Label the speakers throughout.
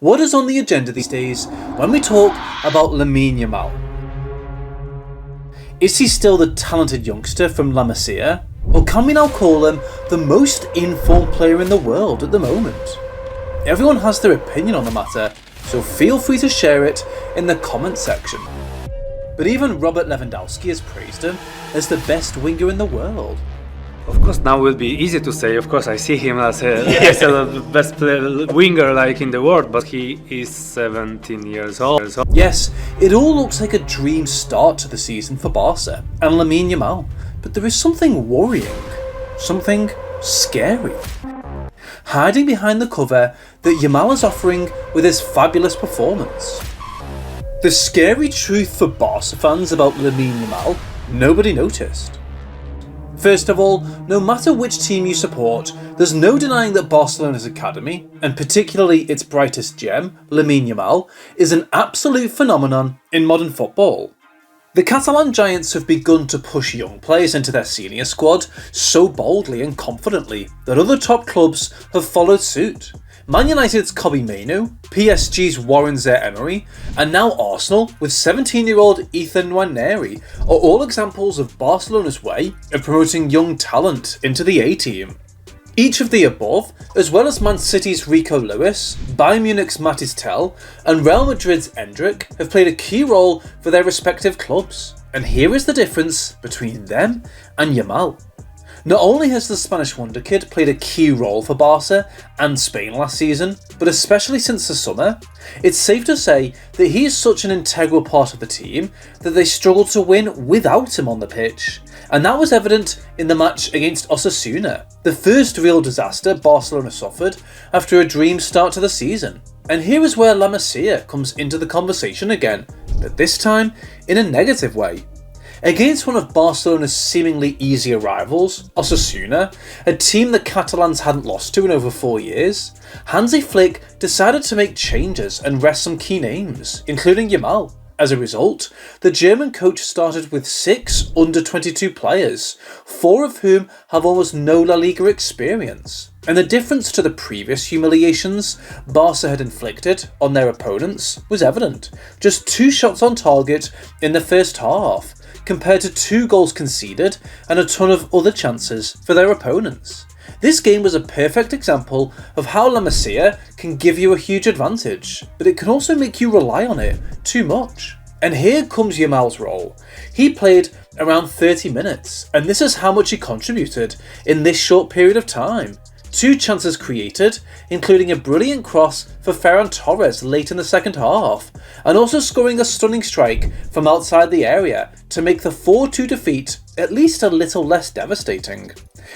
Speaker 1: what is on the agenda these days when we talk about Lamine Yamal? Is he still the talented youngster from La Masia, or can we now call him the most informed player in the world at the moment? Everyone has their opinion on the matter, so feel free to share it in the comment section. But even Robert Lewandowski has praised him as the best winger in the world.
Speaker 2: Of course, now it will be easy to say. Of course, I see him as the best winger in the world, but he is 17 years old.
Speaker 1: Yes, it all looks like a dream start to the season for Barca and Lamine Yamal, but there is something worrying, something scary, hiding behind the cover that Yamal is offering with his fabulous performance. The scary truth for Barca fans about Lamine Yamal, nobody noticed. First of all, no matter which team you support, there's no denying that Barcelona's academy, and particularly its brightest gem, Lamine Yamal, is an absolute phenomenon in modern football. The Catalan giants have begun to push young players into their senior squad so boldly and confidently that other top clubs have followed suit. Man United's Kobbie Mainoo, PSG's Warren Zaïre-Emery, and now Arsenal with 17-year-old Ethan Nwaneri are all examples of Barcelona's way of promoting young talent into the A-team. Each of the above, as well as Man City's Rico Lewis, Bayern Munich's Mathys Tel, and Real Madrid's Endrick, have played a key role for their respective clubs. And here is the difference between them and Yamal. Not only has the Spanish wonderkid played a key role for Barca and Spain last season, but especially since the summer, it's safe to say that he is such an integral part of the team that they struggled to win without him on the pitch. And that was evident in the match against Osasuna, the first real disaster Barcelona suffered after a dream start to the season. And here is where La Masia comes into the conversation again, but this time in a negative way. Against one of Barcelona's seemingly easier rivals, Osasuna, a team the Catalans hadn't lost to in over 4 years, Hansi Flick decided to make changes and rest some key names, including Yamal. As a result, the German coach started with 6 under-22 players, 4 of whom have almost no La Liga experience. And the difference to the previous humiliations Barca had inflicted on their opponents was evident. Just 2 shots on target in the first half, compared to 2 goals conceded and a ton of other chances for their opponents. This game was a perfect example of how La Masia can give you a huge advantage, but it can also make you rely on it too much. And here comes Yamal's role. He played around 30 minutes, and this is how much he contributed in this short period of time. 2 chances created, including a brilliant cross for Ferran Torres late in the second half, and also scoring a stunning strike from outside the area to make the 4-2 defeat at least a little less devastating.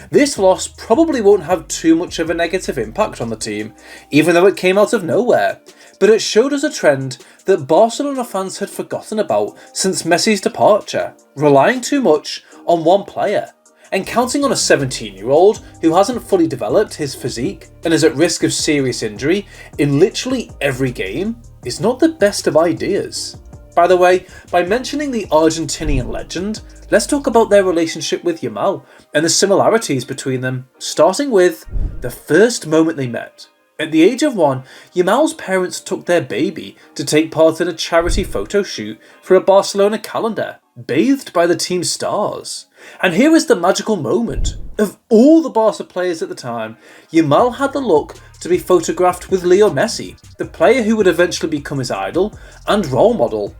Speaker 1: This loss probably won't have too much of a negative impact on the team, even though it came out of nowhere, but it showed us a trend that Barcelona fans had forgotten about since Messi's departure, relying too much on one player. And counting on a 17-year-old who hasn't fully developed his physique and is at risk of serious injury in literally every game is not the best of ideas. By the way, by mentioning the Argentinian legend, let's talk about their relationship with Yamal and the similarities between them, starting with the first moment they met. At the age of 1, Yamal's parents took their baby to take part in a charity photo shoot for a Barcelona calendar, bathed by the team's stars. And here is the magical moment. Of all the Barca players at the time, Yamal had the look to be photographed with Leo Messi, the player who would eventually become his idol and role model.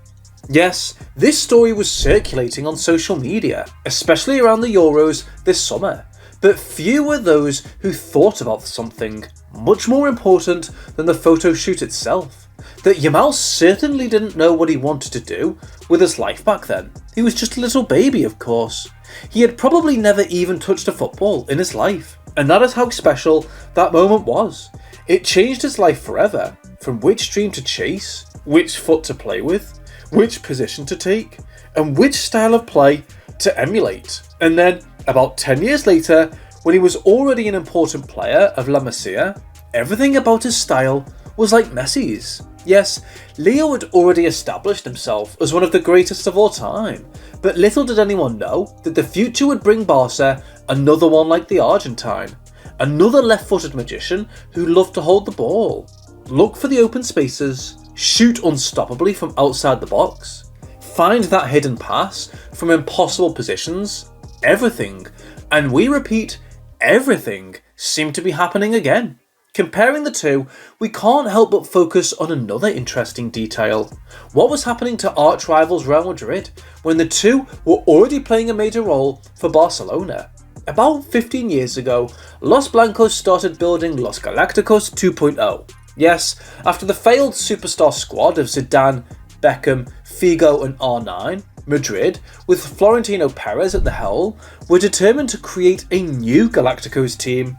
Speaker 1: Yes, this story was circulating on social media, especially around the Euros this summer, but few were those who thought about something much more important than the photo shoot itself. That Yamal certainly didn't know what he wanted to do with his life back then. He was just a little baby, of course. He had probably never even touched a football in his life, and that is how special that moment was. It changed his life forever, from which dream to chase, which foot to play with, which position to take, and which style of play to emulate. And then, about 10 years later, when he was already an important player of La Masia, everything about his style was like Messi's. Yes, Leo had already established himself as one of the greatest of all time, but little did anyone know that the future would bring Barca another one like the Argentine, another left-footed magician who loved to hold the ball. look for the open spaces, shoot unstoppably from outside the box, find that hidden pass from impossible positions, everything, and we repeat, everything, seemed to be happening again. Comparing the two, we can't help but focus on another interesting detail. What was happening to arch rivals Real Madrid when the two were already playing a major role for Barcelona? About 15 years ago, Los Blancos started building Los Galacticos 2.0. Yes, after the failed superstar squad of Zidane, Beckham, Figo and R9, Madrid, with Florentino Perez at the helm, were determined to create a new Galacticos team.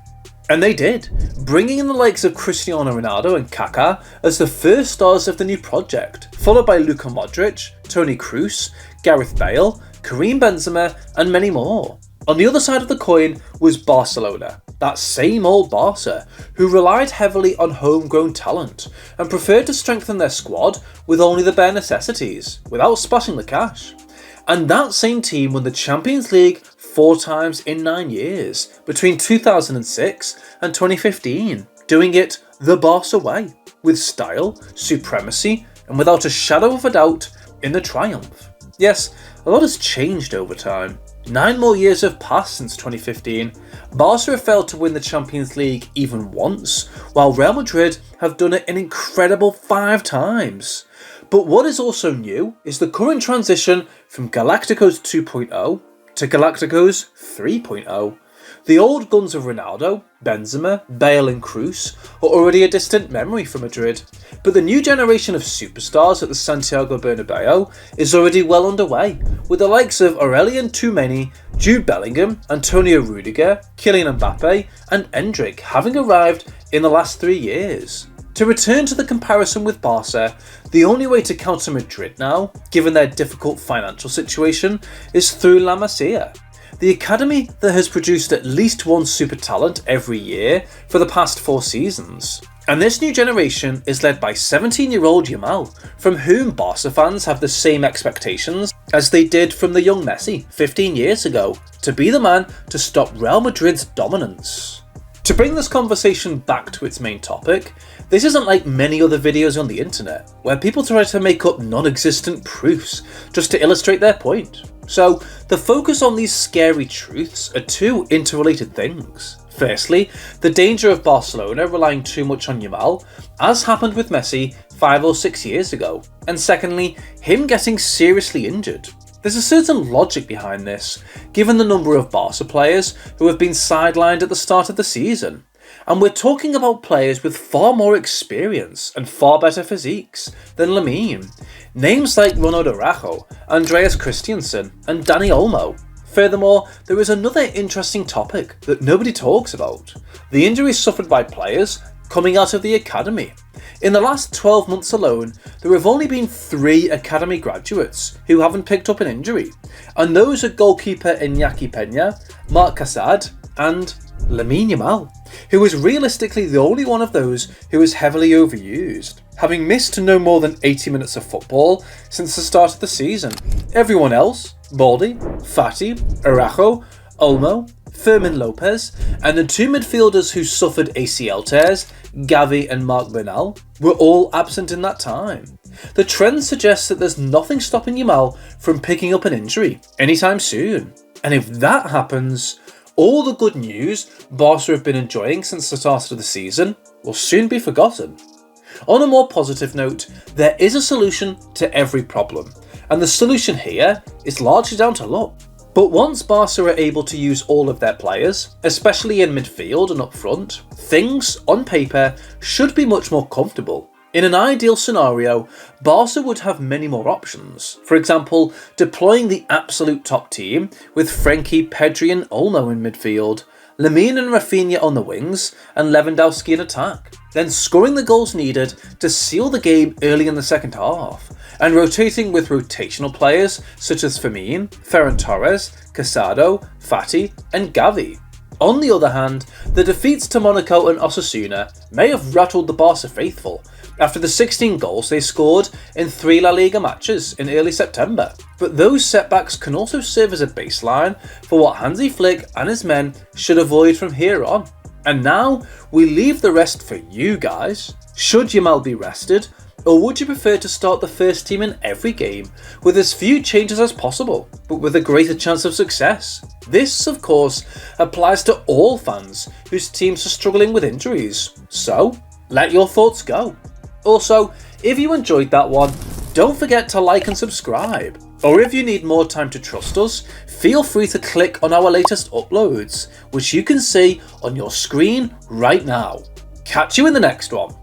Speaker 1: And they did, bringing in the likes of Cristiano Ronaldo and Kaká as the first stars of the new project, followed by Luka Modric, Toni Kroos, Gareth Bale, Karim Benzema and many more. On the other side of the coin was Barcelona, that same old Barca, who relied heavily on homegrown talent and preferred to strengthen their squad with only the bare necessities, without splashing the cash. And that same team won the Champions League 4 times in 9 years, between 2006 and 2015, doing it the Barca way, with style, supremacy, and without a shadow of a doubt, in the triumph. Yes, a lot has changed over time. 9 more years have passed since 2015. Barca have failed to win the Champions League even once, while Real Madrid have done it an incredible 5 times. But what is also new is the current transition from Galacticos 2.0 to Galacticos 3.0. The old guns of Ronaldo, Benzema, Bale and Kroos are already a distant memory for Madrid, but the new generation of superstars at the Santiago Bernabeu is already well underway, with the likes of Aurelien Tchouameni, Jude Bellingham, Antonio Rudiger, Kylian Mbappe and Endrick having arrived in the last 3 years. To return to the comparison with Barca, the only way to counter Madrid now, given their difficult financial situation, is through La Masia, the academy that has produced at least one super talent every year for the past 4 seasons. And this new generation is led by 17-year-old Yamal, from whom Barca fans have the same expectations as they did from the young Messi 15 years ago, to be the man to stop Real Madrid's dominance. To bring this conversation back to its main topic, this isn't like many other videos on the internet, where people try to make up non-existent proofs just to illustrate their point. So, the focus on these scary truths are 2 interrelated things. Firstly, the danger of Barcelona relying too much on Yamal, as happened with Messi 5 or 6 years ago, and secondly, him getting seriously injured. There's a certain logic behind this, given the number of Barca players who have been sidelined at the start of the season. And we're talking about players with far more experience and far better physiques than Lamine. Names like Ronald Araujo, Andreas Christensen and Dani Olmo. Furthermore, there is another interesting topic that nobody talks about: the injuries suffered by players coming out of the academy. In the last 12 months alone, there have only been 3 academy graduates who haven't picked up an injury, and those are goalkeeper Iñaki Peña, Marc Cassad and Lamine Yamal, who is realistically the only one of those who is heavily overused, having missed no more than 80 minutes of football since the start of the season. Everyone else, Baldi, Fati, Araujo, Olmo, Fermin Lopez, and the 2 midfielders who suffered ACL tears, Gavi and Marc Bernal, were all absent in that time. The trend suggests that there's nothing stopping Yamal from picking up an injury anytime soon. And if that happens, all the good news Barca have been enjoying since the start of the season will soon be forgotten. On a more positive note, there is a solution to every problem, and the solution here is largely down to luck. But once Barca are able to use all of their players, especially in midfield and up front, things, on paper, should be much more comfortable. In an ideal scenario, Barca would have many more options. For example, deploying the absolute top team with Frenkie, Pedri and Olmo in midfield, Lamine and Rafinha on the wings, and Lewandowski in attack. Then scoring the goals needed to seal the game early in the second half, and rotating with rotational players such as Fermin, Ferran Torres, Casado, Fati and Gavi. On the other hand, the defeats to Monaco and Osasuna may have rattled the Barca faithful after the 16 goals they scored in 3 La Liga matches in early September. But those setbacks can also serve as a baseline for what Hansi Flick and his men should avoid from here on. And now we leave the rest for you guys. Should Yamal be rested, or would you prefer to start the first team in every game with as few changes as possible, but with a greater chance of success? This, of course, applies to all fans whose teams are struggling with injuries. So, let your thoughts go. Also, if you enjoyed that one, don't forget to like and subscribe. Or if you need more time to trust us, feel free to click on our latest uploads, which you can see on your screen right now. Catch you in the next one.